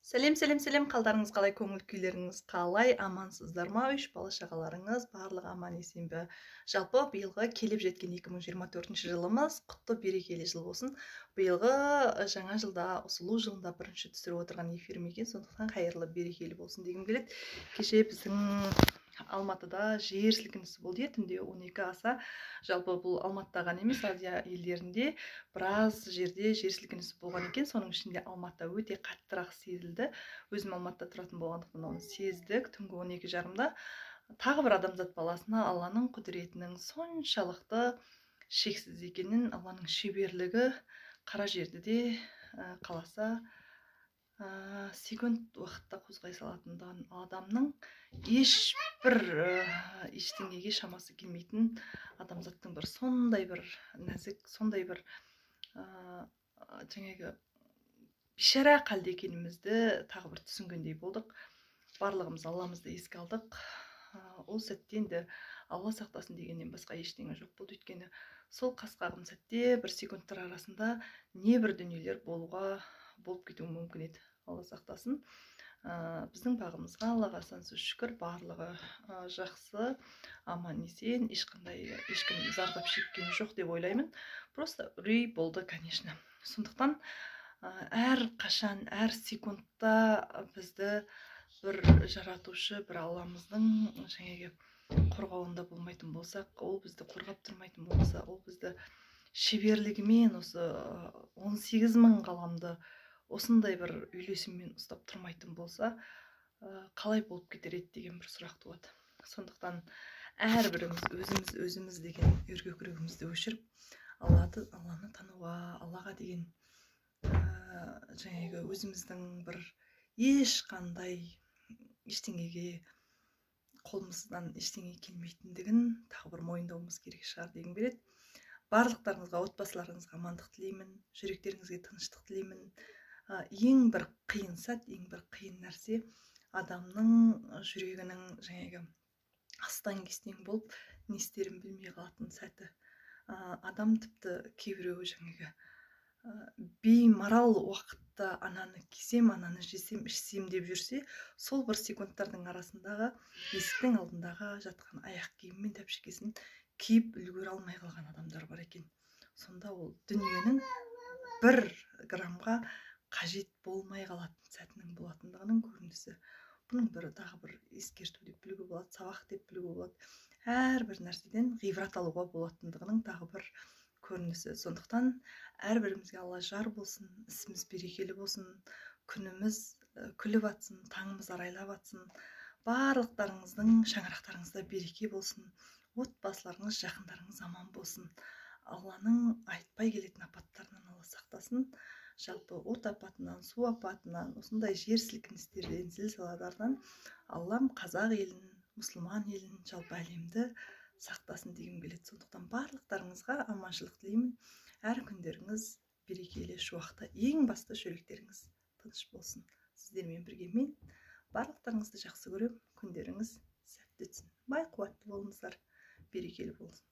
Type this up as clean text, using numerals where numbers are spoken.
Сәлем, қалдарыңыз қалай, көңіл күйлеріңіз қалай, амансыздар ма, үш бала шағаларыңыз барлығы аман есен бе? Жалпы биылғы келіп жеткен 2024 жылымыз құтты берекелі жыл болсын. Биылғы жаңа жылда, ұсылу жылында бірінші түсіріп отырған эфирім екен, сондықтан қайырлы берекелі болсын дегім келеді. Кеше біздің Алматыда жер сілкінісі болды, түнде 12 аса. Жалпы бұл Алматыда ғана емес, Азия елдерінде біраз жерде жер сілкінісі болған екен. Соның ішінде Алматыда өте қаттырақ сезілді. Өзім Алматыда тұратын болғандықтан оны сездік. Түнгі 12:30-да тағы бір адамзат баласына Алланың құдіретінің соншалықты шексіз екенін, Алланың шеберлігі, қара жерді де қаласа секунд уақытта қозғай салатын адамның ешбір ештеңеге шамасы келмейтін адамзаттың бір сондай бір нәзік, сондай бір жаңағы бейшара қалды екенімізді тағы бір түсінгендей болдық. Барлығымыз Алламызды еске алдық. Ол сәтте енді Алла сақтасын дегеннен басқа ештеңе жоқ болды. Өйткені сол қасқағым сәтте бір секундтар арасында не бір дүниелер болып кетуі мүмкін еді. Алла сақтасын. Біздің бағымызға Аллаға сансыз шүкір, барлығы жақсы, аман есен, ешкім зардап шеккен жоқ деп ойлаймын. Просто үрей болды, конечно. Сондықтан әр қашан, әр секундта бізді бір жаратушы, бір Алламыздың жаңағы қорғауында болмайтын болсақ, ол бізді қорғап тұрмайтын болса, ол бізді шеберлігімен осы 18.000 ғаламды осындай бір үйлесіммен ұстап тұрмайтын болса, қалай болып кетер еді деген бір сұрақ туады. Сондықтан әрбіріміз өзіміз деген өркөкірегімізді өшіріп, Алланы тануға, Аллаға деген жаңағы өзіміздің бір ешқандай ештеңеге қолымыздан ештеңе келмейтіндігін тағы бір мойындауымыз керек шығар дегім келеді. Барлықтарыңызға, отбасыларыңызға амандық тілеймін, жүректеріңізге тыныштық тілеймін. Ең бір қиын сәт, ең бір қиын нәрсе адамның жүрегінің жаңағы астан кестең болып не істерін білмей қалатын сәті. Адам тіпті кейбіреуі жаңағы беймарал уақытта ананы кисем, ананы жесем, ішсем деп жүрсе, сол бір секундтардың арасындағы есіктің алдындағы жатқан аяқ киіммен тәпшекесін киіп үлгере алмай қалған адамдар бар екен. Сонда ол дүниенің 1 граммға қажет болмай қалатын сәтінің болатындығының көрінісі. Бұның тағы бір ескерту деп білуге болады, сабақ деп білуге болады. Әрбір нәрседен ғибрат алуға болатындығының тағы бір көрінісі. Сондықтан әрбірімізге Алла жар болсын, ісіміз берекелі болсын, күніміз күліп атсын, таңымыз арайлап атсын, барлықтарыңыздың шаңырақтарыңызда береке болсын, отбасыларыңыз, жақындарыңыз аман болсын. Алланың айтпай келетін апаттарынан Алла сақтасын. Жалпы от апатынан, су апатынан, осындай жер сілкіністерден, зілзаладардан Аллам қазақ елін, мұсылман елін, жалпы әлемді сақтасын дегім келеді. Сондықтан барлықтарыңызға аманшылық тілеймін. Әр күндеріңіз берекелі, шуақты, ең басты жүректеріңіз тыныш болсын. Сіздермен бірге мен барлықтарыңызды жақсы көрем. Күндеріңіз сәтті өтсін. Бай қуатты болыңыздар. Берекелі болсын.